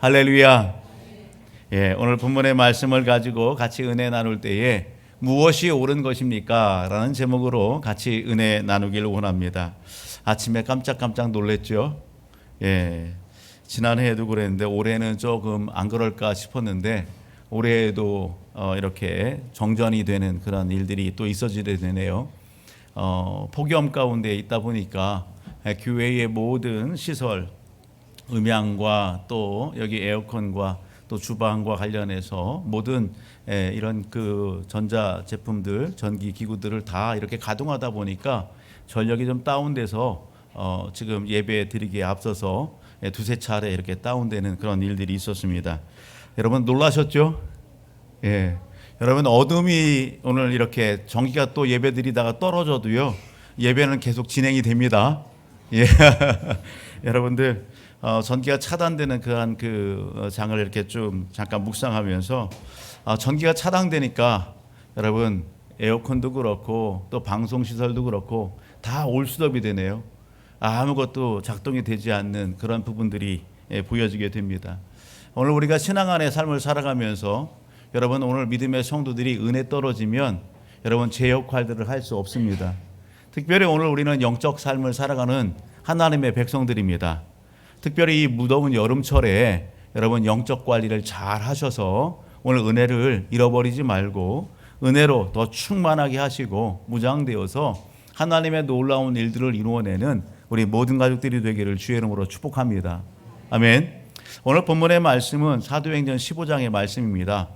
할렐루야. 예, 오늘 본문의 말씀을 가지고 같이 은혜 나눌 때에 무엇이 옳은 것입니까? 라는 제목으로 같이 은혜 나누기를 원합니다. 아침에 깜짝깜짝 놀랐죠. 예, 지난해에도 그랬는데 올해는 조금 안 그럴까 싶었는데 올해에도 이렇게 정전이 되는 그런 일들이 또 있어지게 되네요. 폭염 가운데 있다 보니까 교회의 모든 시설, 음향과 또 여기 에어컨과 또 주방과 관련해서 모든 이런 그 전자 제품들, 전기 기구들을 다 이렇게 가동하다 보니까 전력이 좀 다운돼서 지금 예배 드리기에 앞서서 두세 차례 이렇게 다운되는 그런 일들이 있었습니다. 여러분 놀라셨죠? 예. 여러분 어둠이 오늘 이렇게 전기가 또 예배 드리다가 떨어져도요, 예배는 계속 진행이 됩니다. 예. 여러분들 전기가 차단되는 그한 장을 이렇게 좀 잠깐 묵상하면서 전기가 차단되니까 여러분 에어컨도 그렇고 또 방송 시설도 그렇고 다 올스톱이 되네요. 아무것도 작동이 되지 않는 그런 부분들이 보여지게 됩니다. 오늘 우리가 신앙 안의 삶을 살아가면서 여러분 오늘 믿음의 성도들이 은혜 떨어지면 여러분 제 역할들을 할 수 없습니다. 특별히 오늘 우리는 영적 삶을 살아가는 하나님의 백성들입니다. 특별히 이 무더운 여름철에 여러분 영적 관리를 잘 하셔서 오늘 은혜를 잃어버리지 말고 은혜로 더 충만하게 하시고 무장되어서 하나님의 놀라운 일들을 이루어내는 우리 모든 가족들이 되기를 주의 이름으로 축복합니다. 아멘. 오늘 본문의 말씀은 사도행전 15장의 말씀입니다.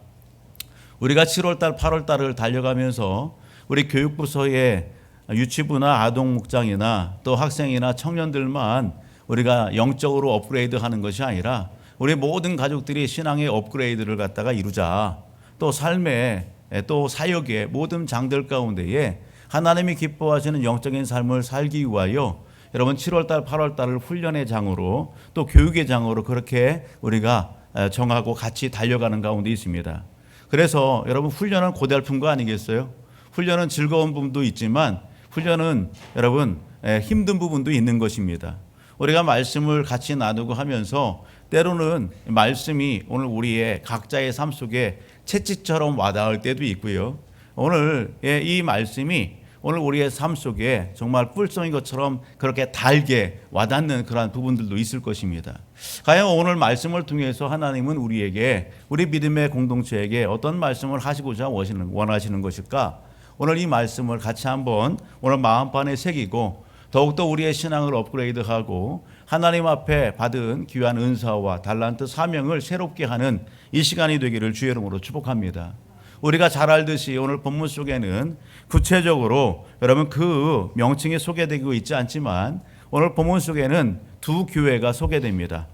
우리가 7월달 8월달을 달려가면서 우리 교육부서의 유치부나 아동목장이나 또 학생이나 청년들만 우리가 영적으로 업그레이드하는 것이 아니라 우리 모든 가족들이 신앙의 업그레이드를 갖다가 이루자. 또 삶의 또 사역의 모든 장들 가운데에 하나님이 기뻐하시는 영적인 삶을 살기 위하여 여러분 7월달 8월달을 훈련의 장으로 또 교육의 장으로 그렇게 우리가 정하고 같이 달려가는 가운데 있습니다. 그래서 여러분 훈련은 고달픈 거 아니겠어요? 훈련은 즐거운 부분도 있지만 훈련은 여러분 힘든 부분도 있는 것입니다. 우리가 말씀을 같이 나누고 하면서 때로는 말씀이 오늘 우리의 각자의 삶 속에 채찍처럼 와닿을 때도 있고요. 오늘 이 말씀이 오늘 우리의 삶 속에 정말 뿔성인 것처럼 그렇게 달게 와닿는 그러한 부분들도 있을 것입니다. 과연 오늘 말씀을 통해서 하나님은 우리에게, 우리 믿음의 공동체에게 어떤 말씀을 하시고자 원하시는 것일까? 오늘 이 말씀을 같이 한번 오늘 마음판에 새기고 더욱더 우리의 신앙을 업그레이드하고 하나님 앞에 받은 귀한 은사와 달란트 사명을 새롭게 하는 이 시간이 되기를 주의 이름으로 축복합니다. 우리가 잘 알듯이 오늘 본문 속에는 구체적으로 여러분 그 명칭이 소개되고 있지 않지만 오늘 본문 속에는 두 교회가 소개됩니다.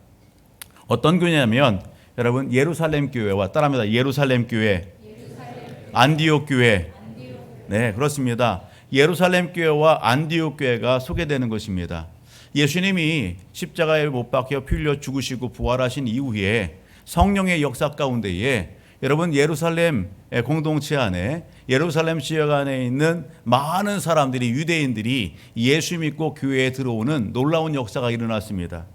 어떤 교회냐면 여러분 예루살렘 교회와 따라합니다. 예루살렘 교회, 안디옥 교회. 네, 그렇습니다. 예루살렘 교회와 안디옥 교회가 소개되는 것입니다. 예수님이 십자가에 못 박혀 피 흘려 죽으시고 부활하신 이후에 성령의 역사 가운데에 여러분 예루살렘 공동체 안에 예루살렘 지역 안에 있는 많은 사람들이 유대인들이 예수 믿고 교회에 들어오는 놀라운 역사가 일어났습니다.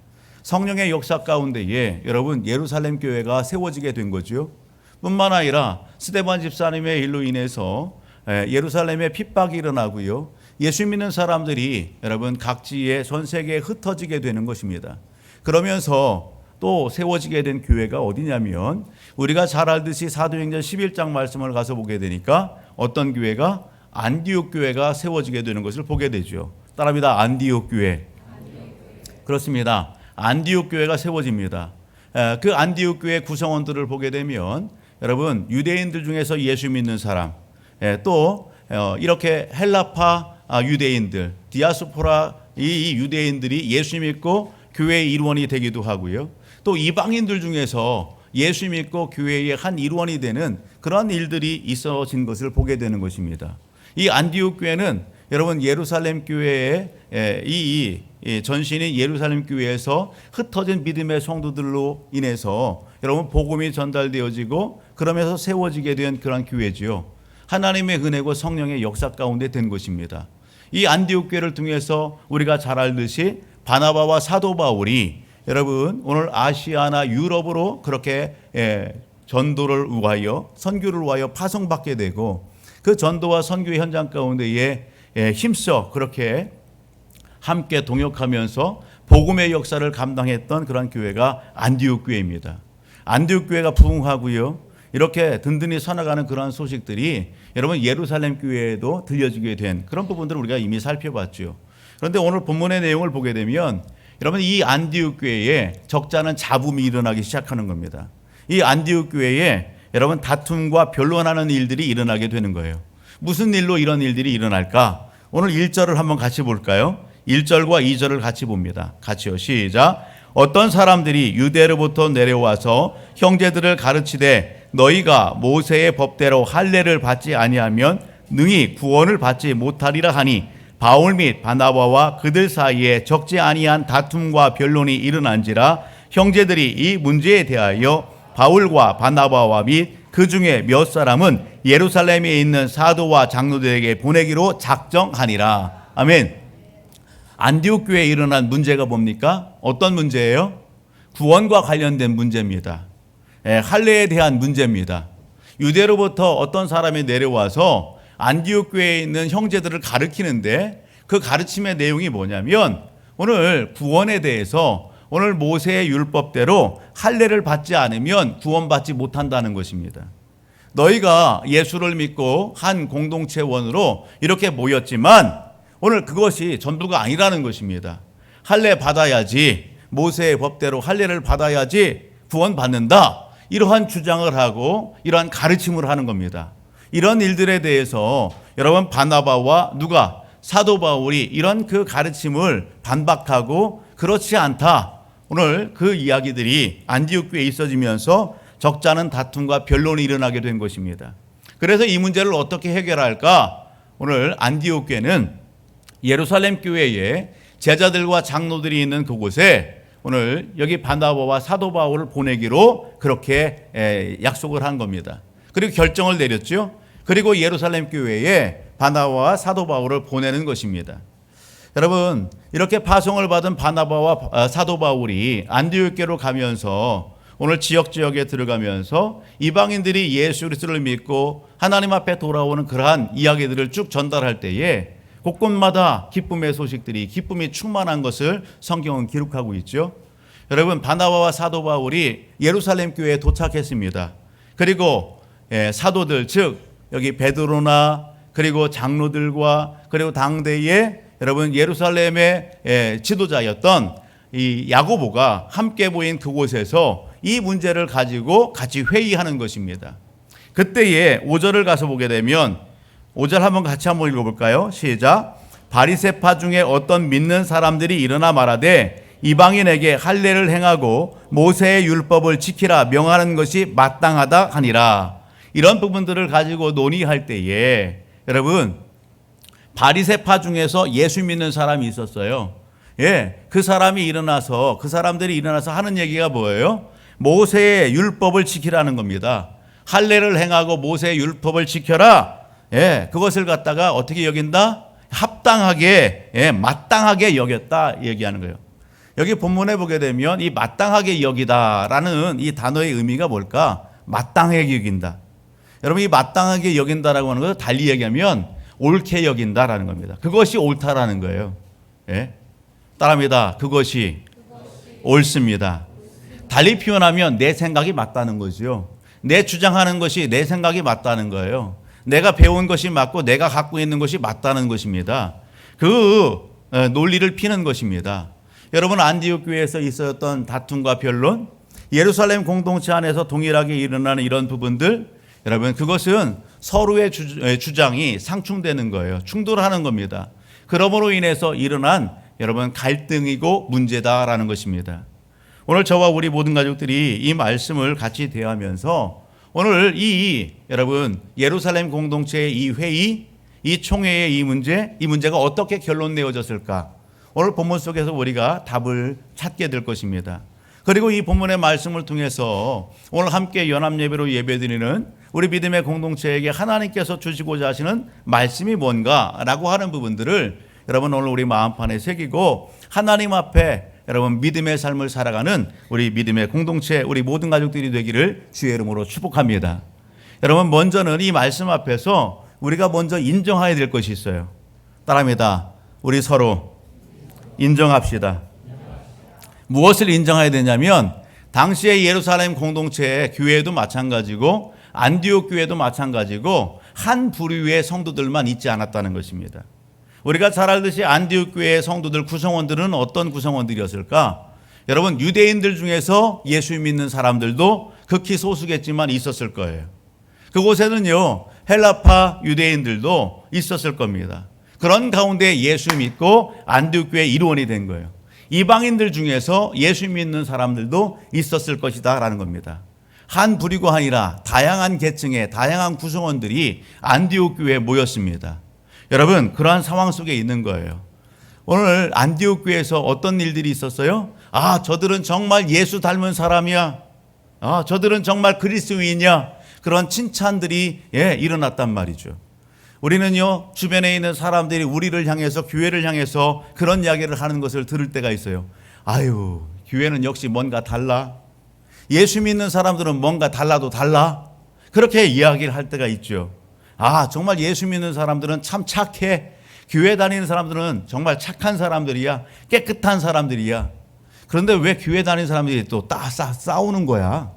성령의 역사 가운데에 여러분 예루살렘 교회가 세워지게 된 거죠. 뿐만 아니라 스데반 집사님의 일로 인해서 예루살렘에 핍박이 일어나고요. 예수 믿는 사람들이 여러분 각지에 전 세계에 흩어지게 되는 것입니다. 그러면서 또 세워지게 된 교회가 어디냐면 우리가 잘 알듯이 사도행전 11장 말씀을 가서 보게 되니까 어떤 교회가 안디옥 교회가 세워지게 되는 것을 보게 되죠. 따라합니다. 안디옥 교회. 그렇습니다. 안디옥 교회가 세워집니다. 그 안디옥 교회 구성원들을 보게 되면 여러분 유대인들 중에서 예수 믿는 사람, 또 이렇게 헬라파 유대인들, 디아스포라 이 유대인들이 예수 믿고 교회의 일원이 되기도 하고요. 또 이방인들 중에서 예수 믿고 교회의 한 일원이 되는 그런 일들이 있어진 것을 보게 되는 것입니다. 이 안디옥 교회는 여러분 예루살렘 교회의 이 전신인 예루살렘 교회에서 흩어진 믿음의 성도들로 인해서 여러분 복음이 전달되어지고 그러면서 세워지게 된 그런 교회지요. 하나님의 은혜고 성령의 역사 가운데 된 것입니다. 이 안디옥 교회를 통해서 우리가 잘 알듯이 바나바와 사도 바울이 여러분 오늘 아시아나 유럽으로 그렇게 전도를 위하여 선교를 위하여 파송받게 되고 그 전도와 선교의 현장 가운데에 힘써 그렇게 함께 동역하면서 복음의 역사를 감당했던 그런 교회가 안디옥 교회입니다. 안디옥 교회가 부흥하고요. 이렇게 든든히 서나가는 그러한 소식들이 여러분 예루살렘 교회에도 들려지게 된 그런 부분들을 우리가 이미 살펴봤죠. 그런데 오늘 본문의 내용을 보게 되면 여러분 이 안디옥 교회에 적잖은 잡음이 일어나기 시작하는 겁니다. 이 안디옥 교회에 여러분 다툼과 변론하는 일들이 일어나게 되는 거예요. 무슨 일로 이런 일들이 일어날까? 오늘 1절을 한번 같이 볼까요? 1절과 2절을 같이 봅니다. 같이요. 시작. 어떤 사람들이 유대로부터 내려와서 형제들을 가르치되 너희가 모세의 법대로 할례를 받지 아니하면 능히 구원을 받지 못하리라 하니 바울 및 바나바와 그들 사이에 적지 아니한 다툼과 변론이 일어난지라 형제들이 이 문제에 대하여 바울과 바나바와 및 그 중에 몇 사람은 예루살렘에 있는 사도와 장로들에게 보내기로 작정하니라. 아멘. 안디옥 교회에 일어난 문제가 뭡니까? 어떤 문제예요? 구원과 관련된 문제입니다. 할례에 대한 문제입니다. 유대로부터 어떤 사람이 내려와서 안디옥 교회에 있는 형제들을 가르치는데 그 가르침의 내용이 뭐냐면 오늘 구원에 대해서 오늘 모세의 율법대로 할례를 받지 않으면 구원받지 못한다는 것입니다. 너희가 예수를 믿고 한 공동체원으로 이렇게 모였지만 오늘 그것이 전부가 아니라는 것입니다. 할례 받아야지, 모세의 법대로 할례를 받아야지 구원받는다. 이러한 주장을 하고 이러한 가르침을 하는 겁니다. 이런 일들에 대해서 여러분 바나바와 누가 사도 바울이 이런 그 가르침을 반박하고 그렇지 않다. 오늘 그 이야기들이 안디옥 교회에 있어지면서 적잖은 다툼과 변론이 일어나게 된 것입니다. 그래서 이 문제를 어떻게 해결할까? 오늘 안디옥 교회는 예루살렘 교회에 제자들과 장로들이 있는 그곳에 오늘 여기 바나바와 사도 바울을 보내기로 그렇게 약속을 한 겁니다. 그리고 결정을 내렸죠. 그리고 예루살렘 교회에 바나바와 사도 바울을 보내는 것입니다. 여러분 이렇게 파송을 받은 바나바와 사도 바울이 안디옥 교회로 가면서 오늘 지역에 들어가면서 이방인들이 예수 그리스도를 믿고 하나님 앞에 돌아오는 그러한 이야기들을 쭉 전달할 때에 곳곳마다 기쁨의 소식들이 기쁨이 충만한 것을 성경은 기록하고 있죠. 여러분 바나바와 사도 바울이 예루살렘 교회에 도착했습니다. 그리고 사도들 즉 여기 베드로나 그리고 장로들과 그리고 당대의 여러분 예루살렘의 지도자였던 이 야고보가 함께 모인 그곳에서 이 문제를 가지고 같이 회의하는 것입니다. 그때에 5절을 가서 보게 되면 5절 한번 같이 한번 읽어볼까요? 시작. 바리새파 중에 어떤 믿는 사람들이 일어나 말하되 이방인에게 할례를 행하고 모세의 율법을 지키라 명하는 것이 마땅하다 하니라. 이런 부분들을 가지고 논의할 때에 여러분 바리새파 중에서 예수 믿는 사람이 있었어요. 그 사람이 일어나서 그 사람들이 일어나서 하는 얘기가 뭐예요? 모세의 율법을 지키라는 겁니다. 할례를 행하고 모세의 율법을 지켜라. 그것을 갖다가 어떻게 여긴다? 합당하게, 마땅하게 여겼다 얘기하는 거예요. 여기 본문에 보게 되면 이 마땅하게 여기다라는 이 단어의 의미가 뭘까? 마땅하게 여긴다. 여러분 이 마땅하게 여긴다라고 하는 것을 달리 얘기하면 옳게 여긴다라는 겁니다. 그것이 옳다라는 거예요. 따라합니다. 그것이 옳습니다. 달리 표현하면 내 생각이 맞다는 거죠. 내 주장하는 것이 내 생각이 맞다는 거예요. 내가 배운 것이 맞고 내가 갖고 있는 것이 맞다는 것입니다. 그 논리를 피는 것입니다. 여러분 안디옥 교회에서 있었던 다툼과 변론, 예루살렘 공동체 안에서 동일하게 일어나는 이런 부분들, 여러분 그것은 서로의 주장이 상충되는 거예요. 충돌하는 겁니다. 그러므로 인해서 일어난 여러분 갈등이고 문제다라는 것입니다. 오늘 저와 우리 모든 가족들이 이 말씀을 같이 대하면서 오늘 여러분 예루살렘 공동체의 이 회의, 이 총회의 이 문제가 어떻게 결론 내어졌을까? 오늘 본문 속에서 우리가 답을 찾게 될 것입니다. 그리고 이 본문의 말씀을 통해서 오늘 함께 연합예배로 예배드리는 우리 믿음의 공동체에게 하나님께서 주시고자 하시는 말씀이 뭔가라고 하는 부분들을 여러분 오늘 우리 마음판에 새기고 하나님 앞에 여러분 믿음의 삶을 살아가는 우리 믿음의 공동체, 우리 모든 가족들이 되기를 주의 이름으로 축복합니다. 여러분 먼저는 이 말씀 앞에서 우리가 먼저 인정해야 될 것이 있어요. 따라합니다. 우리 서로 인정합시다. 무엇을 인정해야 되냐면 당시의 예루살렘 공동체의 교회도 마찬가지고 안디옥 교회도 마찬가지고 한 부류의 성도들만 있지 않았다는 것입니다. 우리가 잘 알듯이 안디옥 교회의 성도들 구성원들은 어떤 구성원들이었을까? 여러분 유대인들 중에서 예수 믿는 사람들도 극히 소수겠지만 있었을 거예요. 그곳에는요 헬라파 유대인들도 있었을 겁니다. 그런 가운데 예수 믿고 안디옥 교회 일원이 된 거예요. 이방인들 중에서 예수 믿는 사람들도 있었을 것이다 라는 겁니다. 한 부류가 아니라 다양한 계층의 다양한 구성원들이 안디옥 교회에 모였습니다. 여러분 그러한 상황 속에 있는 거예요. 오늘 안디옥 교회에서 어떤 일들이 있었어요? 저들은 정말 예수 닮은 사람이야. 저들은 정말 그리스도인이야. 그런 칭찬들이 일어났단 말이죠. 우리는요 주변에 있는 사람들이 우리를 향해서 교회를 향해서 그런 이야기를 하는 것을 들을 때가 있어요. 아유 교회는 역시 뭔가 달라. 예수 믿는 사람들은 뭔가 달라도 달라. 그렇게 이야기를 할 때가 있죠. 정말 예수 믿는 사람들은 참 착해. 교회 다니는 사람들은 정말 착한 사람들이야. 깨끗한 사람들이야. 그런데 왜 교회 다니는 사람들이 또 싸우는 거야?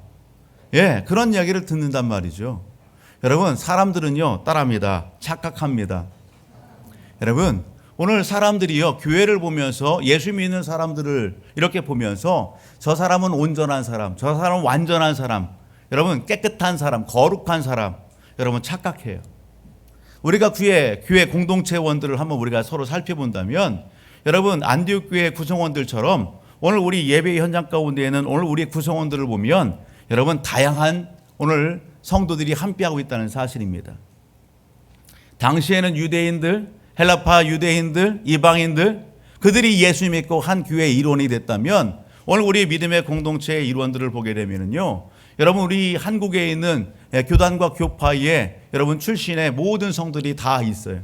그런 이야기를 듣는단 말이죠. 여러분 사람들은요 따라합니다. 착각합니다. 여러분 오늘 사람들이요 교회를 보면서 예수 믿는 사람들을 이렇게 보면서 저 사람은 온전한 사람, 저 사람은 완전한 사람, 여러분 깨끗한 사람, 거룩한 사람, 여러분 착각해요. 우리가 교회 공동체원들을 한번 우리가 서로 살펴본다면 여러분 안디옥 교회 구성원들처럼 오늘 우리 예배 현장 가운데에는 오늘 우리 구성원들을 보면 여러분 다양한 오늘 성도들이 함께하고 있다는 사실입니다. 당시에는 유대인들, 헬라파 유대인들, 이방인들 그들이 예수 믿고 한 교회의 일원이 됐다면 오늘 우리 믿음의 공동체의 일원들을 보게 되면요 여러분 우리 한국에 있는 교단과 교파의 여러분 출신의 모든 성들이 다 있어요.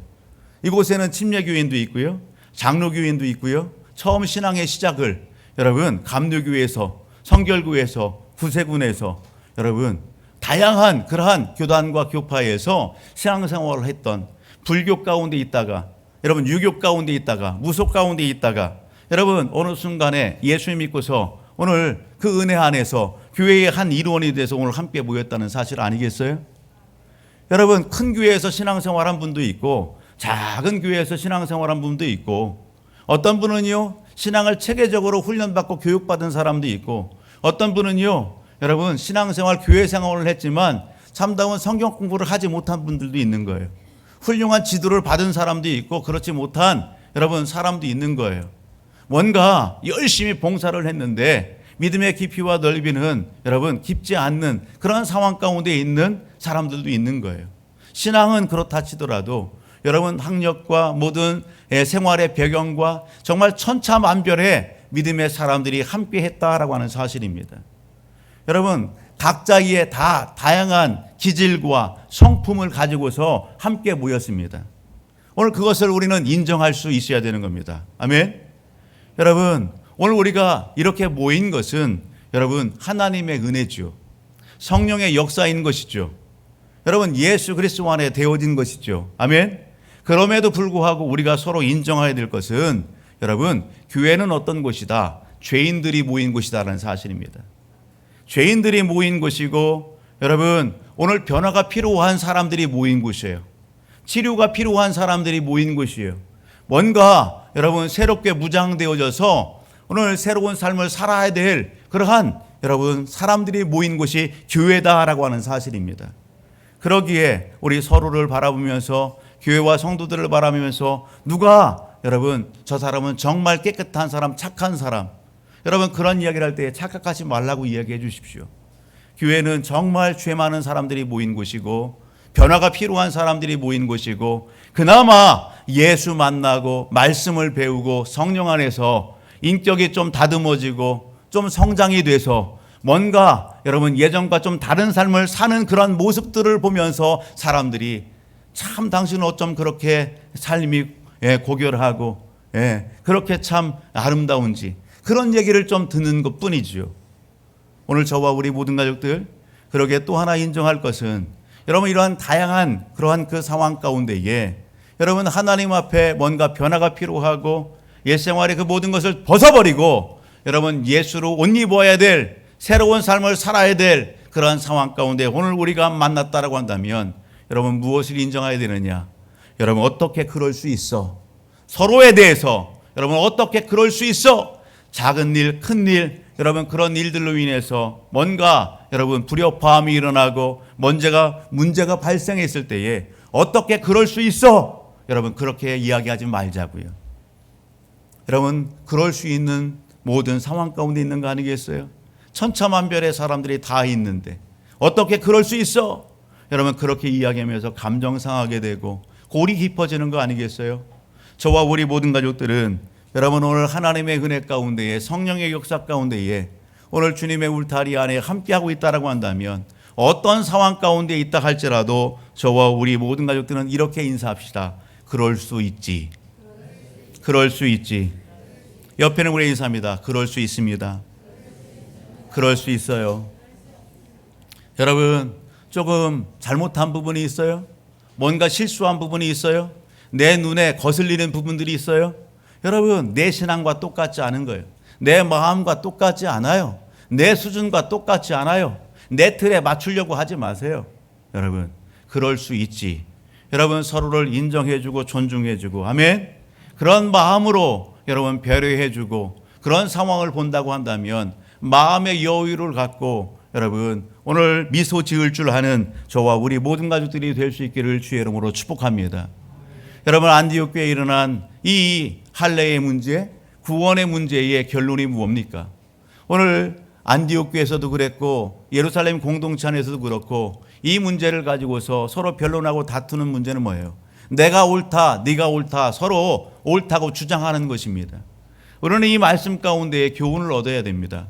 이곳에는 침례교인도 있고요, 장로교인도 있고요, 처음 신앙의 시작을 여러분 감리교회에서, 성결교회에서, 구세군에서 여러분 다양한 그러한 교단과 교파에서 신앙생활을 했던 불교 가운데 있다가 여러분 유교 가운데 있다가 무속 가운데 있다가 여러분 어느 순간에 예수 믿고서 오늘 그 은혜 안에서 교회의 한 일원이 돼서 오늘 함께 모였다는 사실 아니겠어요? 여러분 큰 교회에서 신앙생활한 분도 있고 작은 교회에서 신앙생활한 분도 있고 어떤 분은요 신앙을 체계적으로 훈련받고 교육받은 사람도 있고 어떤 분은요 여러분 신앙생활 교회 생활을 했지만 참다운 성경 공부를 하지 못한 분들도 있는 거예요. 훌륭한 지도를 받은 사람도 있고 그렇지 못한 여러분 사람도 있는 거예요. 뭔가 열심히 봉사를 했는데 믿음의 깊이와 넓이는 여러분 깊지 않는 그런 상황 가운데 있는 사람들도 있는 거예요. 신앙은 그렇다 치더라도 여러분 학력과 모든 생활의 배경과 정말 천차만별의 믿음의 사람들이 함께 했다라고 하는 사실입니다. 여러분 각자의 다양한 기질과 성품을 가지고서 함께 모였습니다. 오늘 그것을 우리는 인정할 수 있어야 되는 겁니다. 아멘. 여러분 오늘 우리가 이렇게 모인 것은 여러분 하나님의 은혜죠. 성령의 역사인 것이죠. 여러분 예수 그리스도 안에 되어진 것이죠. 아멘. 그럼에도 불구하고 우리가 서로 인정해야 될 것은 여러분 교회는 어떤 곳이다? 죄인들이 모인 곳이다라는 사실입니다. 죄인들이 모인 곳이고 여러분 오늘 변화가 필요한 사람들이 모인 곳이에요. 치료가 필요한 사람들이 모인 곳이에요. 뭔가 여러분 새롭게 무장되어져서 오늘 새로운 삶을 살아야 될 그러한 여러분 사람들이 모인 곳이 교회다라고 하는 사실입니다. 그러기에 우리 서로를 바라보면서 교회와 성도들을 바라보면서 누가 여러분 저 사람은 정말 깨끗한 사람, 착한 사람, 여러분 그런 이야기를 할 때 착각하지 말라고 이야기해 주십시오. 교회는 정말 죄 많은 사람들이 모인 곳이고 변화가 필요한 사람들이 모인 곳이고 그나마 예수 만나고 말씀을 배우고 성령 안에서 인격이 좀 다듬어지고 좀 성장이 돼서 뭔가 여러분 예전과 좀 다른 삶을 사는 그런 모습들을 보면서 사람들이 참 당신은 어쩜 그렇게 삶이 고결하고 그렇게 참 아름다운지 그런 얘기를 좀 듣는 것뿐이지요. 오늘 저와 우리 모든 가족들 그러게 또 하나 인정할 것은 여러분 이러한 다양한 그러한 그 상황 가운데에 여러분 하나님 앞에 뭔가 변화가 필요하고 옛 생활의 그 모든 것을 벗어버리고 여러분 예수로 옷 입어야 될 새로운 삶을 살아야 될 그러한 상황 가운데 오늘 우리가 만났다라고 한다면 여러분 무엇을 인정해야 되느냐? 여러분 어떻게 그럴 수 있어? 서로에 대해서 여러분 어떻게 그럴 수 있어? 작은 일, 큰 일, 여러분 그런 일들로 인해서 뭔가 여러분 불협화음이 일어나고 문제가 발생했을 때에 어떻게 그럴 수 있어? 여러분 그렇게 이야기하지 말자고요. 여러분 그럴 수 있는 모든 상황 가운데 있는 거 아니겠어요? 천차만별의 사람들이 다 있는데 어떻게 그럴 수 있어? 여러분 그렇게 이야기하면서 감정 상하게 되고 골이 깊어지는 거 아니겠어요? 저와 우리 모든 가족들은 여러분 오늘 하나님의 은혜 가운데에 성령의 역사 가운데에 오늘 주님의 울타리 안에 함께하고 있다라고 한다면 어떤 상황 가운데 있다 할지라도 저와 우리 모든 가족들은 이렇게 인사합시다. 그럴 수 있지. 그럴 수 있지. 옆에는 우리 인사합니다. 그럴 수 있습니다. 그럴 수 있어요. 여러분 조금 잘못한 부분이 있어요? 뭔가 실수한 부분이 있어요? 내 눈에 거슬리는 부분들이 있어요? 여러분 내 신앙과 똑같지 않은 거예요. 내 마음과 똑같지 않아요. 내 수준과 똑같지 않아요. 내 틀에 맞추려고 하지 마세요. 여러분 그럴 수 있지. 여러분 서로를 인정해주고 존중해주고 아멘. 그런 마음으로 여러분 배려해주고 그런 상황을 본다고 한다면 마음의 여유를 갖고 여러분 오늘 미소 지을 줄 아는 저와 우리 모든 가족들이 될 수 있기를 주의 이름으로 축복합니다. 여러분 안디옥 교회에 일어난 이 할례의 문제, 구원의 문제의 결론이 뭡니까? 오늘 안디옥 교회에서도 그랬고 예루살렘 공동체 안에서도 그렇고 이 문제를 가지고서 서로 변론하고 다투는 문제는 뭐예요? 내가 옳다, 네가 옳다, 서로 옳다고 주장하는 것입니다. 우리는 이 말씀 가운데 교훈을 얻어야 됩니다.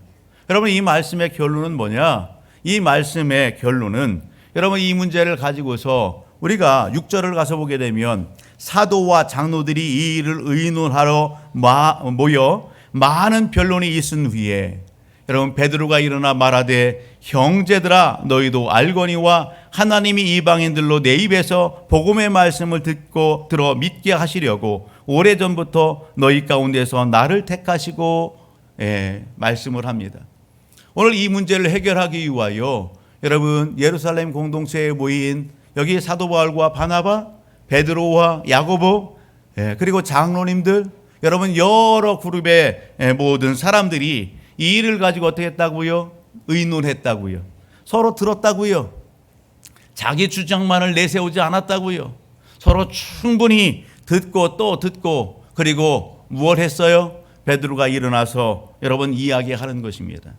여러분 이 말씀의 결론은 뭐냐? 이 말씀의 결론은 여러분 이 문제를 가지고서 우리가 6절을 가서 보게 되면 사도와 장로들이 이 일을 의논하러 모여 많은 변론이 있은 후에 여러분 베드로가 일어나 말하되 형제들아 너희도 알거니와 하나님이 이방인들로 내 입에서 복음의 말씀을 들어 믿게 하시려고 오래전부터 너희 가운데서 나를 택하시고 말씀을 합니다. 오늘 이 문제를 해결하기 위하여 여러분 예루살렘 공동체에 모인 여기 사도 바울과 바나바, 베드로와 야고보 그리고 장로님들 여러분 여러 그룹의 모든 사람들이 이 일을 가지고 어떻게 했다고요? 의논했다고요. 서로 들었다고요. 자기 주장만을 내세우지 않았다고요. 서로 충분히 듣고 또 듣고 그리고 무엇 했어요? 베드로가 일어나서 여러분 이야기하는 것입니다.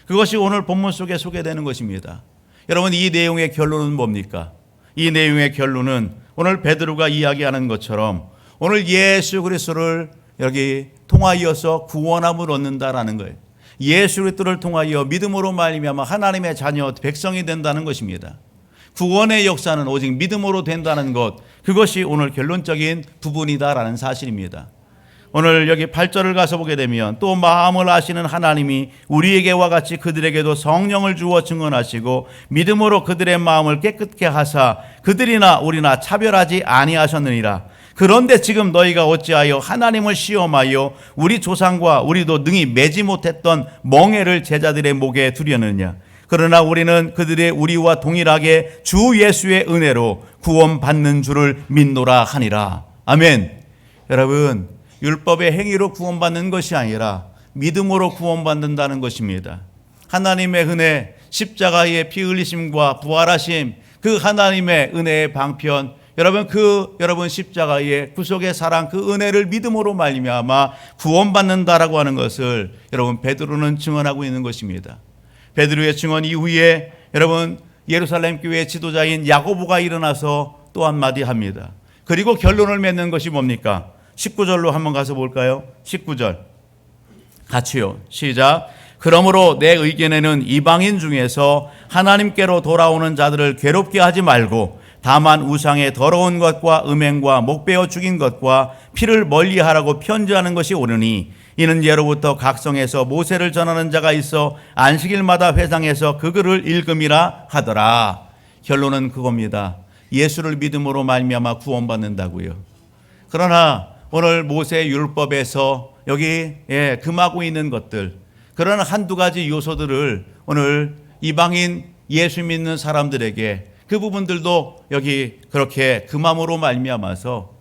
그것이 오늘 본문 속에 소개되는 것입니다. 여러분 이 내용의 결론은 뭡니까? 이 내용의 결론은 오늘 베드로가 이야기하는 것처럼 오늘 예수 그리스도를 여기 통하여서 구원함을 얻는다라는 거예요. 예수 그리스도를 통하여 믿음으로 말미암아 하나님의 자녀 백성이 된다는 것입니다. 구원의 역사는 오직 믿음으로 된다는 것, 그것이 오늘 결론적인 부분이다라는 사실입니다. 오늘 여기 8절을 가서 보게 되면 또 마음을 아시는 하나님이 우리에게와 같이 그들에게도 성령을 주어 증언하시고 믿음으로 그들의 마음을 깨끗게 하사 그들이나 우리나 차별하지 아니하셨느니라. 그런데 지금 너희가 어찌하여 하나님을 시험하여 우리 조상과 우리도 능히 매지 못했던 멍에를 제자들의 목에 두려느냐. 그러나 우리는 그들의 우리와 동일하게 주 예수의 은혜로 구원받는 줄을 믿노라 하니라. 아멘. 여러분 율법의 행위로 구원받는 것이 아니라 믿음으로 구원받는다는 것입니다. 하나님의 은혜, 십자가의 피 흘리심과 부활하심, 그 하나님의 은혜의 방편, 여러분 십자가의 구속의 사랑, 그 은혜를 믿음으로 말미암아 구원받는다라고 하는 것을 여러분 베드로는 증언하고 있는 것입니다. 베드로의 증언 이후에 여러분 예루살렘 교회의 지도자인 야고보가 일어나서 또 한마디 합니다. 그리고 결론을 맺는 것이 뭡니까? 19절로 한번 가서 볼까요? 19절 같이요. 시작. 그러므로 내 의견에는 이방인 중에서 하나님께로 돌아오는 자들을 괴롭게 하지 말고 다만 우상의 더러운 것과 음행과 목베어 죽인 것과 피를 멀리하라고 편지하는 것이 옳으니 이는 예로부터 각성에서 모세를 전하는 자가 있어 안식일마다 회당에서 그 글을 읽음이라 하더라. 결론은 그겁니다. 예수를 믿음으로 말미암아 구원받는다고요. 그러나 오늘 모세 율법에서 여기 금하고 있는 것들, 그런 한두 가지 요소들을 오늘 이방인 예수 믿는 사람들에게 그 부분들도 여기 그렇게 금함으로 말미암아서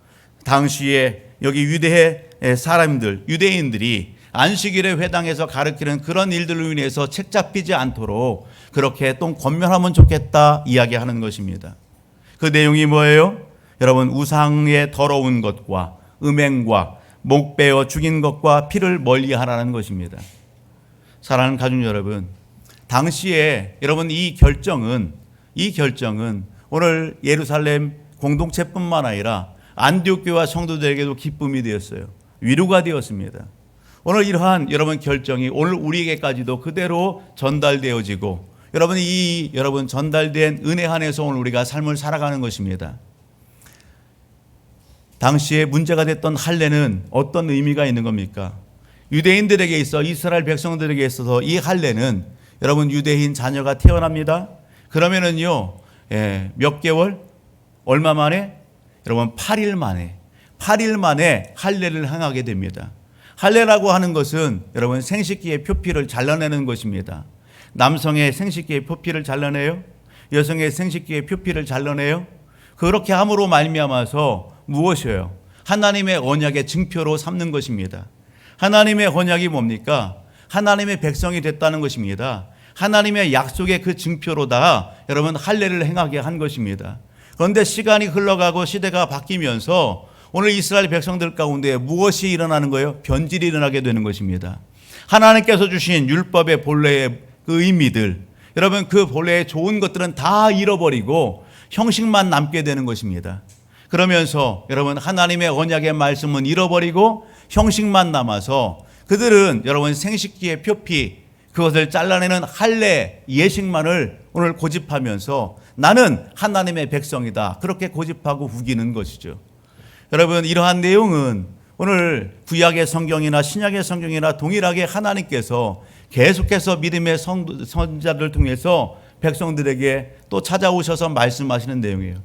당시에 여기 유대 사람들, 유대인들이 안식일에 회당에서 가르치는 그런 일들로 인해서 책 잡히지 않도록 그렇게 또 권면하면 좋겠다 이야기하는 것입니다. 그 내용이 뭐예요? 여러분, 우상의 더러운 것과 음행과 목 베어 죽인 것과 피를 멀리하라는 것입니다. 사랑하는 가족 여러분, 당시에 여러분 이 결정은 오늘 예루살렘 공동체뿐만 아니라 안디옥 교회와 성도들에게도 기쁨이 되었어요. 위로가 되었습니다. 오늘 이러한 여러분 결정이 오늘 우리에게까지도 그대로 전달되어지고 여러분 전달된 은혜 안에서 오늘 우리가 삶을 살아가는 것입니다. 당시에 문제가 됐던 할례는 어떤 의미가 있는 겁니까? 유대인들에게 있어 이스라엘 백성들에게 있어서 이 할례는 여러분 유대인 자녀가 태어납니다. 그러면은요 몇 개월 얼마 만에 여러분 8일 만에 할례를 행하게 됩니다. 할례라고 하는 것은 여러분 생식기의 표피를 잘라내는 것입니다. 남성의 생식기의 표피를 잘라내요. 여성의 생식기의 표피를 잘라내요. 그렇게 함으로 말미암아서 무엇이에요? 하나님의 언약의 증표로 삼는 것입니다. 하나님의 언약이 뭡니까? 하나님의 백성이 됐다는 것입니다. 하나님의 약속의 그 증표로다 여러분 할례를 행하게 한 것입니다. 그런데 시간이 흘러가고 시대가 바뀌면서 오늘 이스라엘 백성들 가운데 무엇이 일어나는 거예요? 변질이 일어나게 되는 것입니다. 하나님께서 주신 율법의 본래의 그 의미들, 여러분 그 본래의 좋은 것들은 다 잃어버리고 형식만 남게 되는 것입니다. 그러면서 여러분 하나님의 언약의 말씀은 잃어버리고 형식만 남아서 그들은 여러분 생식기의 표피, 그것을 잘라내는 할례 예식만을 오늘 고집하면서 나는 하나님의 백성이다 그렇게 고집하고 우기는 것이죠. 여러분 이러한 내용은 오늘 구약의 성경이나 신약의 성경이나 동일하게 하나님께서 계속해서 믿음의 선자들을 통해서 백성들에게 또 찾아오셔서 말씀하시는 내용이에요.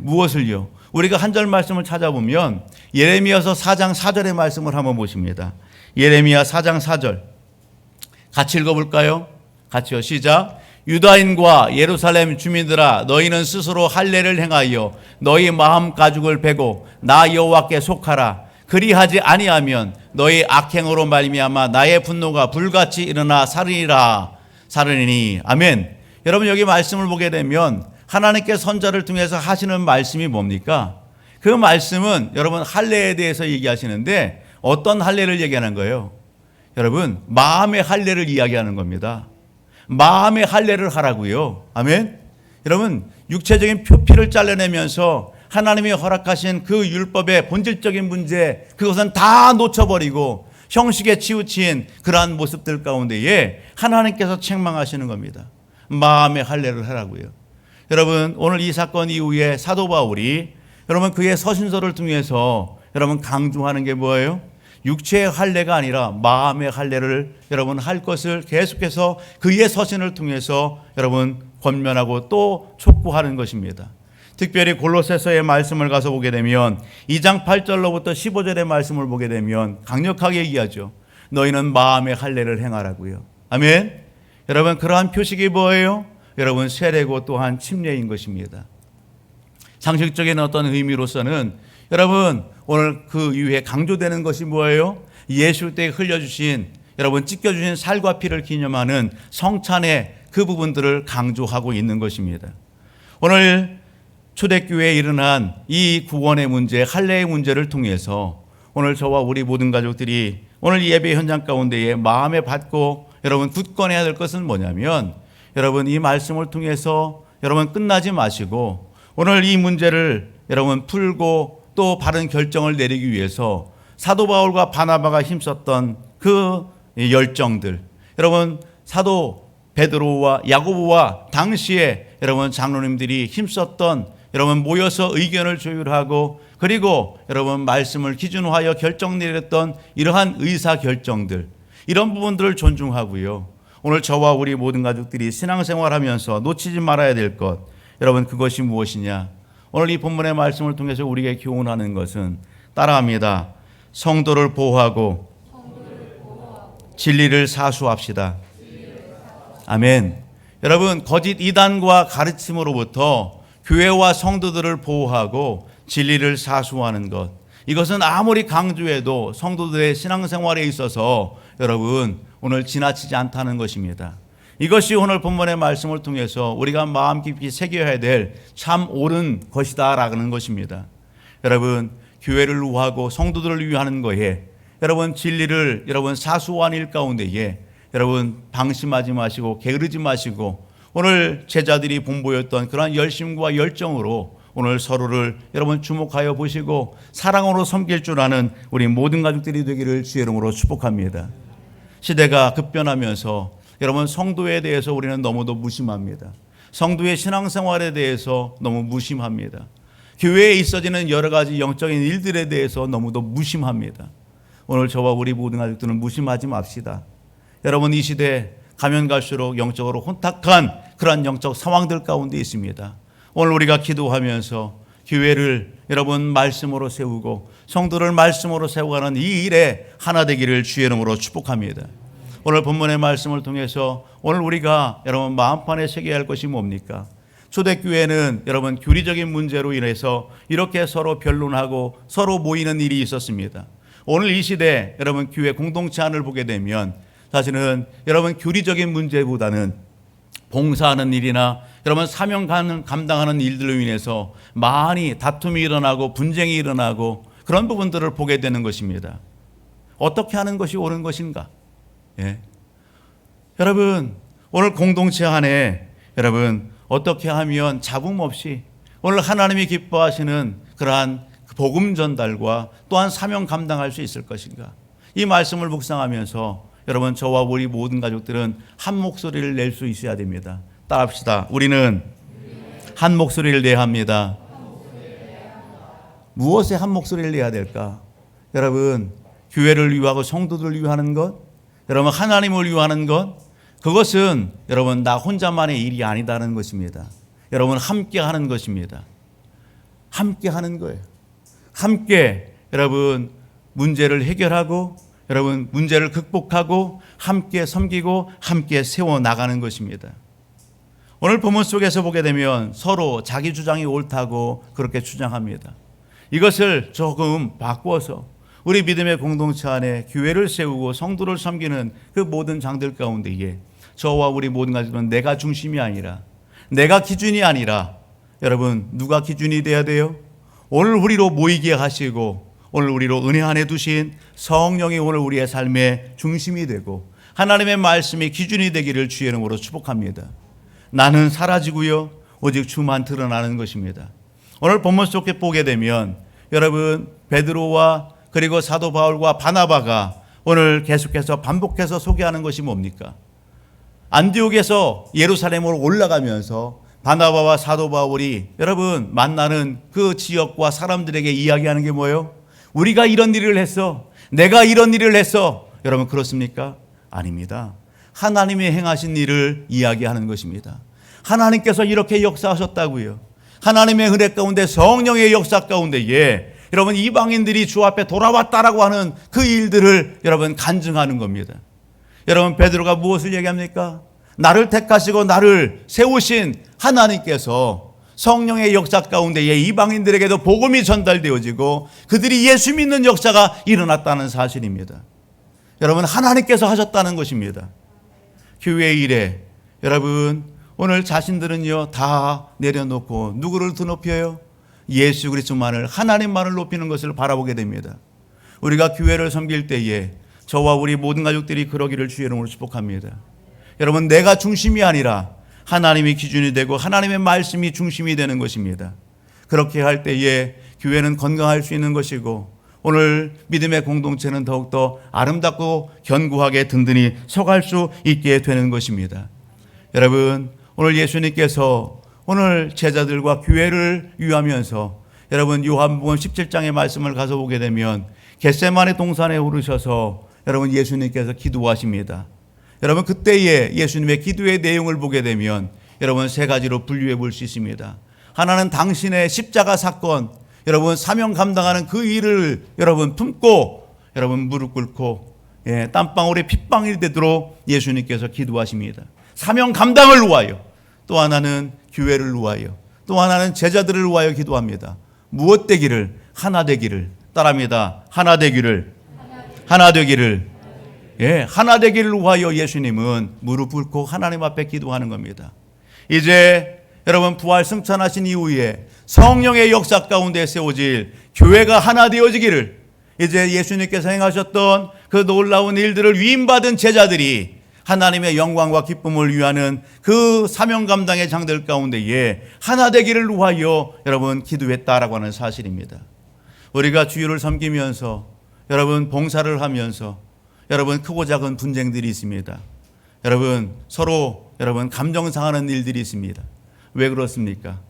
무엇을요? 우리가 한 절 말씀을 찾아보면 예레미야서 4장 4절의 말씀을 한번 보십니다. 예레미야 4장 4절 같이 읽어볼까요? 같이요. 시작. 유다인과 예루살렘 주민들아 너희는 스스로 할례를 행하여 너희 마음 가죽을 베고 나 여호와께 속하라. 그리하지 아니하면 너희 악행으로 말미암아 나의 분노가 불같이 일어나 사르리니. 아멘. 여러분 여기 말씀을 보게 되면 하나님께 선자를 통해서 하시는 말씀이 뭡니까? 그 말씀은 여러분 할례에 대해서 얘기하시는데 어떤 할례를 얘기하는 거예요? 여러분 마음의 할례를 이야기하는 겁니다. 마음의 할례를 하라고요. 아멘. 여러분 육체적인 표피를 잘라내면서 하나님이 허락하신 그 율법의 본질적인 문제 그것은 다 놓쳐버리고 형식에 치우친 그러한 모습들 가운데에 하나님께서 책망하시는 겁니다. 마음의 할례를 하라고요. 여러분 오늘 이 사건 이후에 사도 바울이 여러분 그의 서신서를 통해서 여러분 강조하는 게 뭐예요? 육체의 할례가 아니라 마음의 할례를 여러분 할 것을 계속해서 그의 서신을 통해서 여러분 권면하고 또 촉구하는 것입니다. 특별히 골로새서의 말씀을 가서 보게 되면 2장 8절로부터 15절의 말씀을 보게 되면 강력하게 얘기하죠. 너희는 마음의 할례를 행하라고요. 아멘. 여러분 그러한 표식이 뭐예요? 여러분 세례고 또한 침례인 것입니다. 상식적인 어떤 의미로서는 여러분 오늘 그 이후에 강조되는 것이 뭐예요? 예수 때 흘려주신 여러분 찢겨주신 살과 피를 기념하는 성찬의 그 부분들을 강조하고 있는 것입니다. 오늘 초대교회에 일어난 이 구원의 문제, 할례의 문제를 통해서 오늘 저와 우리 모든 가족들이 오늘 예배 현장 가운데에 마음에 받고 여러분 굳건해야 될 것은 뭐냐면 여러분 이 말씀을 통해서 여러분 끝나지 마시고 오늘 이 문제를 여러분 풀고 또 바른 결정을 내리기 위해서 사도 바울과 바나바가 힘썼던 그 열정들, 여러분 사도 베드로와 야고보와 당시에 여러분 장로님들이 힘썼던 여러분 모여서 의견을 조율하고 그리고 여러분 말씀을 기준화하여 결정 내렸던 이러한 의사 결정들, 이런 부분들을 존중하고요. 오늘 저와 우리 모든 가족들이 신앙생활하면서 놓치지 말아야 될 것, 여러분 그것이 무엇이냐? 오늘 이 본문의 말씀을 통해서 우리에게 교훈하는 것은 따라합니다. 성도를 보호하고 진리를 사수합시다. 아멘. 여러분 거짓 이단과 가르침으로부터 교회와 성도들을 보호하고 진리를 사수하는 것, 이것은 아무리 강조해도 성도들의 신앙생활에 있어서 여러분 오늘 지나치지 않다는 것입니다. 이것이 오늘 본문의 말씀을 통해서 우리가 마음 깊이 새겨야 될 참 옳은 것이다라는 것입니다. 여러분 교회를 위하고 성도들을 위하는 거에 여러분 진리를 여러분 사수한 일 가운데에 여러분 방심하지 마시고 게으르지 마시고 오늘 제자들이 본보였던 그러한 열심과 열정으로 오늘 서로를 여러분 주목하여 보시고 사랑으로 섬길 줄 아는 우리 모든 가족들이 되기를 주의 이름으로 축복합니다. 시대가 급변하면서 여러분 성도에 대해서 우리는 너무도 무심합니다. 성도의 신앙생활에 대해서 너무 무심합니다. 교회에 있어지는 여러 가지 영적인 일들에 대해서 너무도 무심합니다. 오늘 저와 우리 모든 가족들은 무심하지 맙시다. 여러분 이 시대 가면 갈수록 영적으로 혼탁한 그러한 영적 상황들 가운데 있습니다. 오늘 우리가 기도하면서 교회를 여러분 말씀으로 세우고 성도를 말씀으로 세워가는 이 일에 하나 되기를 주의 이름으로 축복합니다. 오늘 본문의 말씀을 통해서 오늘 우리가 여러분 마음판에 새겨야 할 것이 뭡니까? 초대교회는 여러분 교리적인 문제로 인해서 이렇게 서로 변론하고 서로 모이는 일이 있었습니다. 오늘 이 시대 여러분 교회 공동체 안을 보게 되면 사실은 여러분 교리적인 문제보다는 봉사하는 일이나 여러분 사명 감당하는 일들로 인해서 많이 다툼이 일어나고 분쟁이 일어나고 그런 부분들을 보게 되는 것입니다. 어떻게 하는 것이 옳은 것인가? 예. 여러분 오늘 공동체 안에 여러분 어떻게 하면 잡음 없이 오늘 하나님이 기뻐하시는 그러한 복음 전달과 또한 사명 감당할 수 있을 것인가? 이 말씀을 묵상하면서 여러분 저와 우리 모든 가족들은 한 목소리를 낼 수 있어야 됩니다. 따라합시다. 우리는 한 목소리를 내야 합니다. 무엇에 한 목소리를 내야 될까? 여러분 교회를 위하고 성도들을 위하는 것, 여러분 하나님을 위하는 것, 그것은 여러분 나 혼자만의 일이 아니다는 것입니다. 여러분 함께 하는 것입니다. 함께 하는 거예요. 함께 여러분 문제를 해결하고 여러분 문제를 극복하고 함께 섬기고 함께 세워나가는 것입니다. 오늘 본문 속에서 보게 되면 서로 자기 주장이 옳다고 그렇게 주장합니다. 이것을 조금 바꾸어서 우리 믿음의 공동체 안에 교회를 세우고 성도를 섬기는 그 모든 장들 가운데에 저와 우리 모든 가족은 내가 중심이 아니라 내가 기준이 아니라 여러분 누가 기준이 돼야 돼요? 오늘 우리로 모이게 하시고 오늘 우리로 은혜 안에 두신 성령이 오늘 우리의 삶의 중심이 되고 하나님의 말씀이 기준이 되기를 주의 이름으로 축복합니다. 나는 사라지고요 오직 주만 드러나는 것입니다. 오늘 본문 속에 보게 되면 여러분 베드로와 그리고 사도 바울과 바나바가 오늘 계속해서 반복해서 소개하는 것이 뭡니까? 안디옥에서 예루살렘으로 올라가면서 바나바와 사도 바울이 여러분 만나는 그 지역과 사람들에게 이야기하는 게 뭐예요? 우리가 이런 일을 했어. 내가 이런 일을 했어. 여러분 그렇습니까? 아닙니다. 하나님이 행하신 일을 이야기하는 것입니다. 하나님께서 이렇게 역사하셨다고요. 하나님의 은혜 가운데 성령의 역사 가운데에 여러분 이방인들이 주 앞에 돌아왔다라고 하는 그 일들을 여러분 간증하는 겁니다. 여러분 베드로가 무엇을 얘기합니까? 나를 택하시고 나를 세우신 하나님께서 성령의 역사 가운데에 이방인들에게도 복음이 전달되어지고 그들이 예수 믿는 역사가 일어났다는 사실입니다. 여러분 하나님께서 하셨다는 것입니다. 교회 일에 여러분 오늘 자신들은요 다 내려놓고 누구를 드높여요? 예수 그리스도만을 하나님만을 높이는 것을 바라보게 됩니다. 우리가 교회를 섬길 때에 저와 우리 모든 가족들이 그러기를 주의 이름으로 축복합니다. 여러분 내가 중심이 아니라 하나님이 기준이 되고 하나님의 말씀이 중심이 되는 것입니다. 그렇게 할 때에 교회는 건강할 수 있는 것이고 오늘 믿음의 공동체는 더욱더 아름답고 견고하게 든든히 서갈 수 있게 되는 것입니다. 여러분 오늘 예수님께서 오늘 제자들과 교회를 위하면서 여러분 요한복음 17장의 말씀을 가서 보게 되면 겟세마네 동산에 오르셔서 여러분 예수님께서 기도하십니다. 여러분 그때에 예수님의 기도의 내용을 보게 되면 여러분 세 가지로 분류해 볼 수 있습니다. 하나는 당신의 십자가 사건, 여러분 사명 감당하는 그 일을 여러분 품고 여러분 무릎 꿇고 땀방울이 핏방울이 되도록 예수님께서 기도하십니다. 사명 감당을 위하여, 또 하나는 교회를 위하여, 또 하나는 제자들을 위하여 기도합니다. 무엇 되기를? 하나 되기를. 따라합니다. 하나 되기를. 하나 되기를. 하나 되기를 위하여 예수님은 무릎 꿇고 하나님 앞에 기도하는 겁니다. 이제 여러분 부활 승천하신 이후에 성령의 역사 가운데 세워질 교회가 하나 되어지기를, 이제 예수님께서 행하셨던 그 놀라운 일들을 위임받은 제자들이 하나님의 영광과 기쁨을 위하는 그 사명 감당의 장들 가운데에 하나 되기를 위하여 여러분 기도했다라고 하는 사실입니다. 우리가 주유를 섬기면서 여러분 봉사를 하면서 여러분 크고 작은 분쟁들이 있습니다. 여러분 서로 여러분 감정 상하는 일들이 있습니다. 왜 그렇습니까?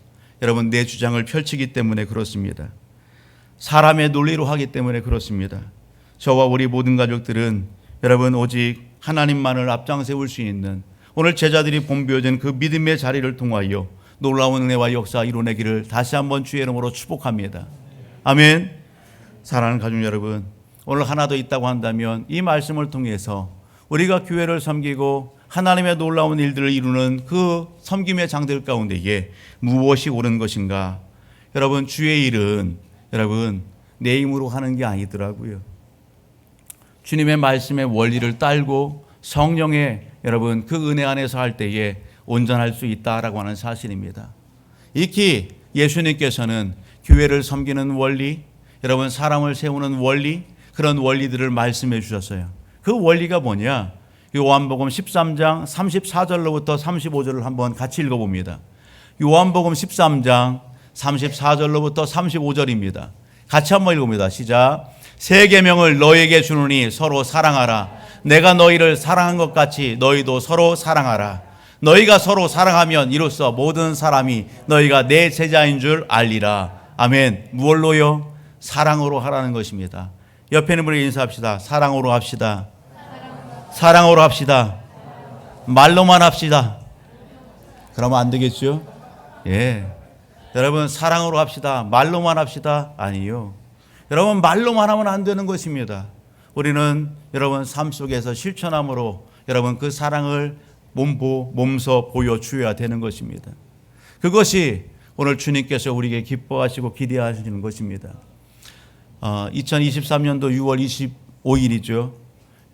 여러분 내 주장을 펼치기 때문에 그렇습니다. 사람의 논리로 하기 때문에 그렇습니다. 저와 우리 모든 가족들은 여러분 오직 하나님만을 앞장 세울 수 있는 오늘 제자들이 본보여준 그 믿음의 자리를 통하여 놀라운 은혜와 역사 이루어내기를 다시 한번 주의 이름으로 축복합니다. 아멘. 사랑하는 가족 여러분, 오늘 하나 더 있다고 한다면 이 말씀을 통해서 우리가 교회를 섬기고 하나님의 놀라운 일들을 이루는 그 섬김의 장들 가운데에 무엇이 옳은 것인가? 여러분 주의 일은 여러분 내 힘으로 하는 게 아니더라고요. 주님의 말씀의 원리를 따르고 성령의 여러분 그 은혜 안에서 할 때에 온전할 수 있다라고 하는 사실입니다. 익히 예수님께서는 교회를 섬기는 원리, 여러분 사람을 세우는 원리, 그런 원리들을 말씀해 주셨어요. 그 원리가 뭐냐? 요한복음 13장 34절로부터 35절을 한번 같이 읽어봅니다. 요한복음 13장 34절로부터 35절입니다. 같이 한번 읽어봅니다. 시작. 새 계명을 너희에게 주노니 서로 사랑하라. 내가 너희를 사랑한 것 같이 너희도 서로 사랑하라. 너희가 서로 사랑하면 이로써 모든 사람이 너희가 내 제자인 줄 알리라. 아멘. 무엇로요? 사랑으로 하라는 것입니다. 옆에 있는 분에게 인사합시다. 사랑으로 합시다. 사랑으로 합시다. 말로만 합시다. 그러면 안 되겠죠? 여러분 사랑으로 합시다. 말로만 합시다. 아니요. 여러분 말로만 하면 안 되는 것입니다. 우리는 여러분 삶 속에서 실천함으로 여러분 그 사랑을 몸소 보여주어야 되는 것입니다. 그것이 오늘 주님께서 우리에게 기뻐하시고 기대하시는 것입니다. 2023년도 6월 25일이죠.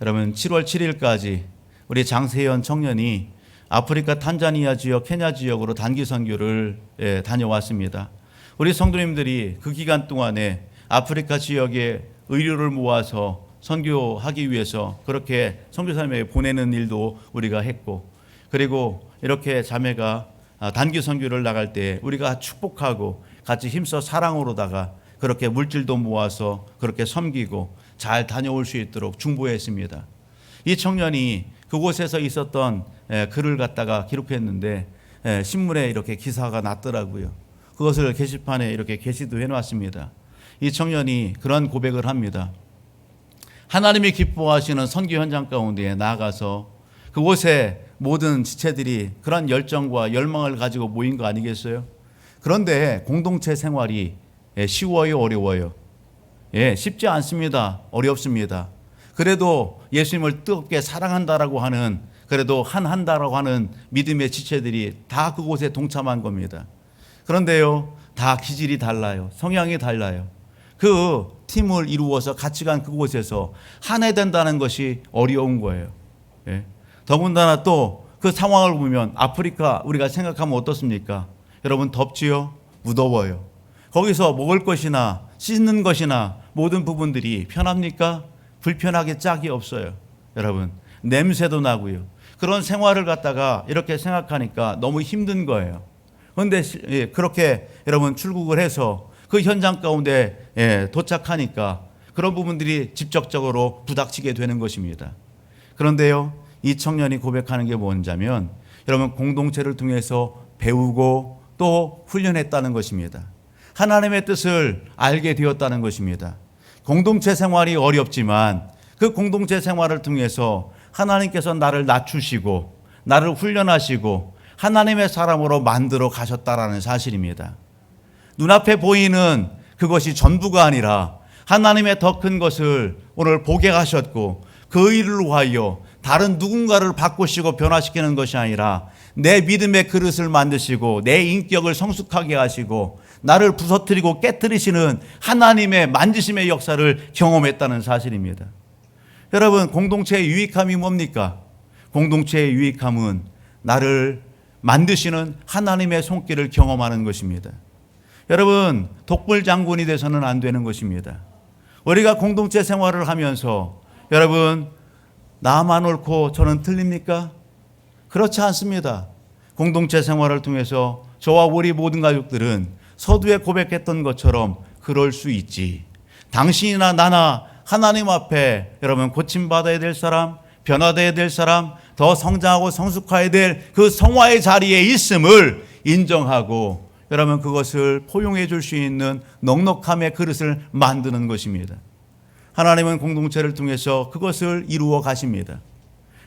여러분 7월 7일까지 우리 장세현 청년이 아프리카 탄자니아 지역, 케냐 지역으로 단기 선교를 다녀왔습니다. 우리 성도님들이 그 기간 동안에 아프리카 지역에 의료를 모아서 선교하기 위해서 그렇게 선교사님에게 보내는 일도 우리가 했고, 그리고 이렇게 자매가 단기 선교를 나갈 때 우리가 축복하고 같이 힘써 사랑으로다가 그렇게 물질도 모아서 그렇게 섬기고 잘 다녀올 수 있도록 중보했습니다. 이 청년이 그곳에서 있었던 글을 갖다가 기록했는데 신문에 이렇게 기사가 났더라고요. 그것을 게시판에 이렇게 게시도 해놨습니다. 이 청년이 그런 고백을 합니다. 하나님이 기뻐하시는 선교 현장 가운데 나아가서 그곳에 모든 지체들이 그런 열정과 열망을 가지고 모인 거 아니겠어요? 그런데 공동체 생활이 쉬워요, 어려워요? 쉽지 않습니다. 어렵습니다. 그래도 예수님을 뜨겁게 사랑한다라고 하는, 그래도 한다라고 하는 믿음의 지체들이 다 그곳에 동참한 겁니다. 그런데요, 다 기질이 달라요. 성향이 달라요. 그 팀을 이루어서 같이 간 그곳에서 하나된다는 것이 어려운 거예요. 더군다나 또 그 상황을 보면 아프리카 우리가 생각하면 어떻습니까? 여러분 덥지요? 무더워요. 거기서 먹을 것이나 씻는 것이나 모든 부분들이 편합니까? 불편하게 짝이 없어요. 여러분 냄새도 나고요. 그런 생활을 갖다가 이렇게 생각하니까 너무 힘든 거예요. 그런데 그렇게 여러분 출국을 해서 그 현장 가운데 도착하니까 그런 부분들이 직접적으로 부닥치게 되는 것입니다. 그런데요, 이 청년이 고백하는 게 뭔지면 여러분 공동체를 통해서 배우고 또 훈련했다는 것입니다. 하나님의 뜻을 알게 되었다는 것입니다. 공동체 생활이 어렵지만 그 공동체 생활을 통해서 하나님께서 나를 낮추시고 나를 훈련하시고 하나님의 사람으로 만들어 가셨다라는 사실입니다. 눈앞에 보이는 그것이 전부가 아니라 하나님의 더 큰 것을 오늘 보게 하셨고 그 일을 위하여 다른 누군가를 바꾸시고 변화시키는 것이 아니라 내 믿음의 그릇을 만드시고 내 인격을 성숙하게 하시고 나를 부서뜨리고 깨뜨리시는 하나님의 만지심의 역사를 경험했다는 사실입니다. 여러분, 공동체의 유익함이 뭡니까? 공동체의 유익함은 나를 만드시는 하나님의 손길을 경험하는 것입니다. 여러분, 독불장군이 돼서는 안 되는 것입니다. 우리가 공동체 생활을 하면서 여러분, 나만 옳고 저는 틀립니까? 그렇지 않습니다. 공동체 생활을 통해서 저와 우리 모든 가족들은 서두에 고백했던 것처럼 그럴 수 있지. 당신이나 나나 하나님 앞에 여러분 고침받아야 될 사람, 변화되어야 될 사람, 더 성장하고 성숙해야 될 그 성화의 자리에 있음을 인정하고 여러분 그것을 포용해 줄 수 있는 넉넉함의 그릇을 만드는 것입니다. 하나님은 공동체를 통해서 그것을 이루어 가십니다.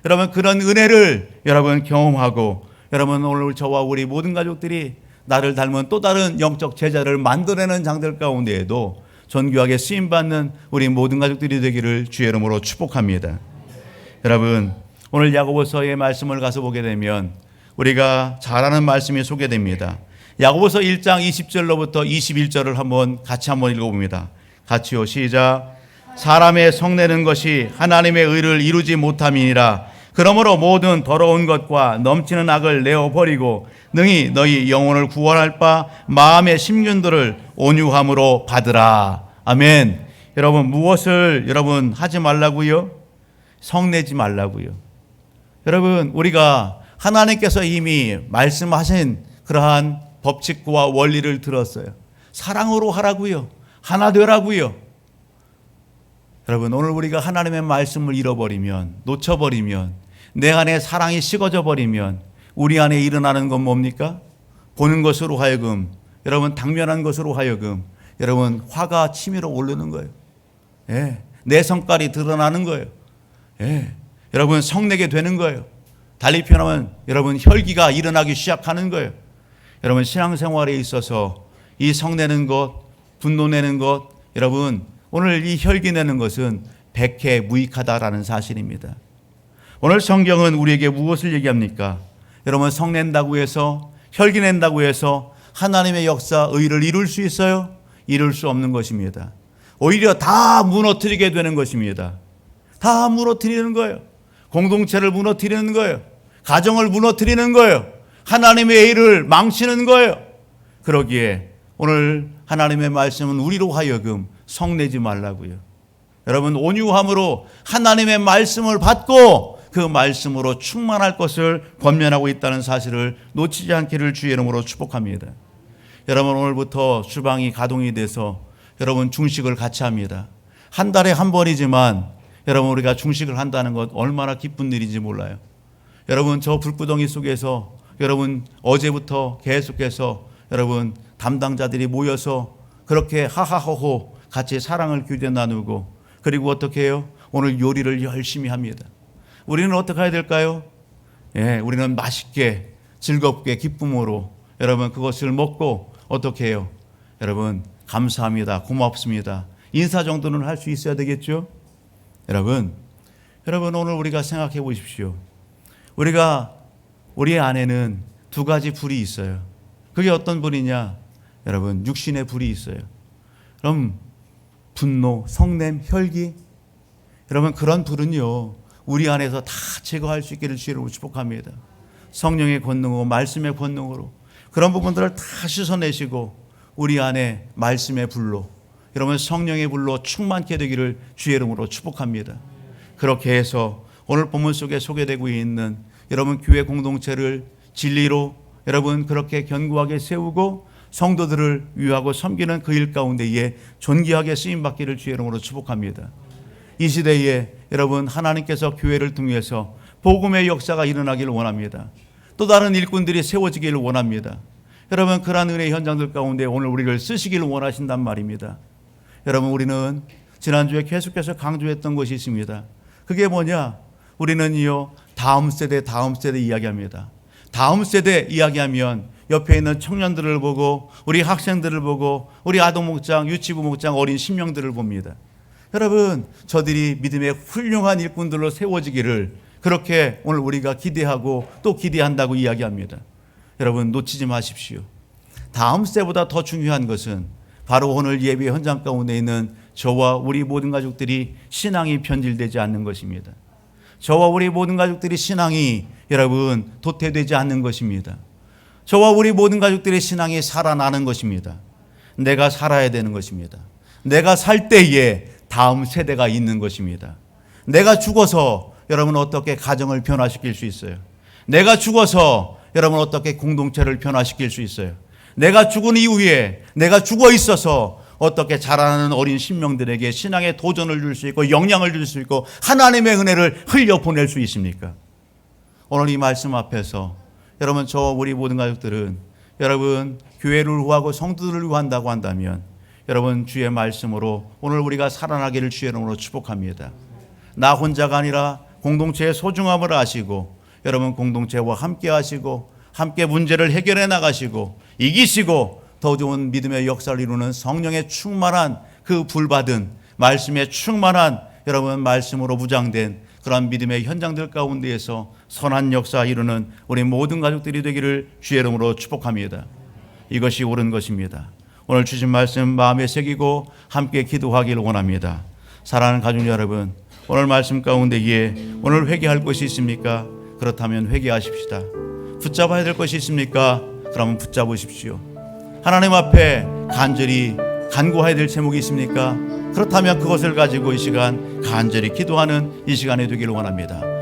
여러분 그런 은혜를 여러분 경험하고 여러분 오늘 저와 우리 모든 가족들이 나를 닮은 또 다른 영적 제자를 만들어내는 장들 가운데에도 존귀하게 쓰임받는 우리 모든 가족들이 되기를 주의 이름으로 축복합니다. 여러분 오늘 야고보서의 말씀을 가서 보게 되면 우리가 잘 아는 말씀이 소개됩니다. 야고보서 1장 20절로부터 21절을 같이 한번 읽어봅니다. 같이요, 시작. 사람의 성내는 것이 하나님의 의를 이루지 못함이니라. 그러므로 모든 더러운 것과 넘치는 악을 내어버리고 능히 너희 영혼을 구원할 바 마음의 심균들을 온유함으로 받으라. 아멘. 여러분 무엇을 여러분 하지 말라고요? 성내지 말라고요. 여러분 우리가 하나님께서 이미 말씀하신 그러한 법칙과 원리를 들었어요. 사랑으로 하라고요. 하나 되라고요. 여러분 오늘 우리가 하나님의 말씀을 잃어버리면, 놓쳐버리면, 내 안에 사랑이 식어져 버리면 우리 안에 일어나는 건 뭡니까? 보는 것으로 하여금, 여러분 당면한 것으로 하여금 여러분 화가 치밀어 오르는 거예요. 예, 내 성깔이 드러나는 거예요. 예, 여러분 성내게 되는 거예요. 달리 표현하면 여러분 혈기가 일어나기 시작하는 거예요. 여러분 신앙생활에 있어서 이 성내는 것, 분노내는 것, 여러분 오늘 이 혈기 내는 것은 백해 무익하다라는 사실입니다. 오늘 성경은 우리에게 무엇을 얘기합니까? 여러분 성낸다고 해서, 혈기 낸다고 해서 하나님의 역사, 의를 이룰 수 있어요? 이룰 수 없는 것입니다. 오히려 다 무너뜨리게 되는 것입니다. 다 무너뜨리는 거예요. 공동체를 무너뜨리는 거예요. 가정을 무너뜨리는 거예요. 하나님의 일을 망치는 거예요. 그러기에 오늘 하나님의 말씀은 우리로 하여금 성내지 말라고요. 여러분 온유함으로 하나님의 말씀을 받고 그 말씀으로 충만할 것을 권면하고 있다는 사실을 놓치지 않기를 주의 이름으로 축복합니다. 여러분 오늘부터 주방이 가동이 돼서 여러분 중식을 같이 합니다. 한 달에 한 번이지만 여러분 우리가 중식을 한다는 것 얼마나 기쁜 일인지 몰라요. 여러분 저 불구덩이 속에서 여러분 어제부터 계속해서 여러분 담당자들이 모여서 그렇게 하하호호 같이 사랑을 교제 나누고 그리고 어떻게 해요? 오늘 요리를 열심히 합니다. 우리는 어떻게 해야 될까요? 예, 우리는 맛있게 즐겁게 기쁨으로 여러분 그것을 먹고 어떻게 해요? 여러분 감사합니다. 고맙습니다. 인사 정도는 할 수 있어야 되겠죠? 여러분 오늘 우리가 생각해 보십시오. 우리 안에는 두 가지 불이 있어요. 그게 어떤 불이냐? 여러분 육신의 불이 있어요. 그럼 분노, 성냄, 혈기 여러분 그런 불은요 우리 안에서 다 제거할 수 있기를 주로 축복합니다. 성령의 권능으로 말씀의 권능으로 그런 부분들을 다 씻어내시고 우리 안에 말씀의 불로 여러분 성령의 불로 충만케 되기를 주의 이름으로 축복합니다. 그렇게 해서 오늘 본문 속에 소개되고 있는 여러분 교회 공동체를 진리로 여러분 그렇게 견고하게 세우고 성도들을 위하고 섬기는 그 일 가운데에 존귀하게 쓰임받기를 주의 이름으로 축복합니다. 이 시대에 여러분 하나님께서 교회를 통해서 복음의 역사가 일어나기를 원합니다. 또 다른 일꾼들이 세워지기를 원합니다. 여러분, 그러한 은혜의 현장들 가운데 오늘 우리를 쓰시기를 원하신단 말입니다. 여러분, 우리는 지난주에 계속해서 강조했던 것이 있습니다. 그게 뭐냐? 우리는요, 다음 세대 이야기합니다. 다음 세대 이야기하면 옆에 있는 청년들을 보고, 우리 학생들을 보고, 우리 아동목장, 유치부 목장, 어린 심령들을 봅니다. 여러분, 저들이 믿음의 훌륭한 일꾼들로 세워지기를 그렇게 오늘 우리가 기대하고 또 기대한다고 이야기합니다. 여러분, 놓치지 마십시오. 다음 세보다 더 중요한 것은 바로 오늘 예배 현장 가운데 있는 저와 우리 모든 가족들이 신앙이 변질되지 않는 것입니다. 저와 우리 모든 가족들이 신앙이 여러분 도태되지 않는 것입니다. 저와 우리 모든 가족들의 신앙이 살아나는 것입니다. 내가 살아야 되는 것입니다. 내가 살 때에 다음 세대가 있는 것입니다. 내가 죽어서 여러분 어떻게 가정을 변화시킬 수 있어요? 내가 죽어서 여러분 어떻게 공동체를 변화시킬 수 있어요? 내가 죽은 이후에 내가 죽어 있어서 어떻게 자라나는 어린 신명들에게 신앙의 도전을 줄 수 있고 영향을 줄 수 있고 하나님의 은혜를 흘려보낼 수 있습니까? 오늘 이 말씀 앞에서 여러분, 저와 우리 모든 가족들은 여러분 교회를 구하고 성도들을 구한다고 한다면 여러분 주의 말씀으로 오늘 우리가 살아나기를 주의 이름으로 축복합니다. 나 혼자가 아니라 공동체의 소중함을 아시고 여러분 공동체와 함께 하시고 함께 문제를 해결해 나가시고 이기시고 더 좋은 믿음의 역사를 이루는 성령의 충만한 그 불받은 말씀에 충만한 여러분 말씀으로 무장된 그런 믿음의 현장들 가운데에서 선한 역사 이루는 우리 모든 가족들이 되기를 주의 이름으로 축복합니다. 이것이 옳은 것입니다. 오늘 주신 말씀 마음에 새기고 함께 기도하기를 원합니다. 사랑하는 가족 여러분, 오늘 말씀 가운데에 오늘 회개할 것이 있습니까? 그렇다면 회개하십시다. 붙잡아야 될 것이 있습니까? 그러면 붙잡으십시오. 하나님 앞에 간절히 간구해야 될 제목이 있습니까? 그렇다면 그것을 가지고 이 시간 간절히 기도하는 이 시간이 되기를 원합니다.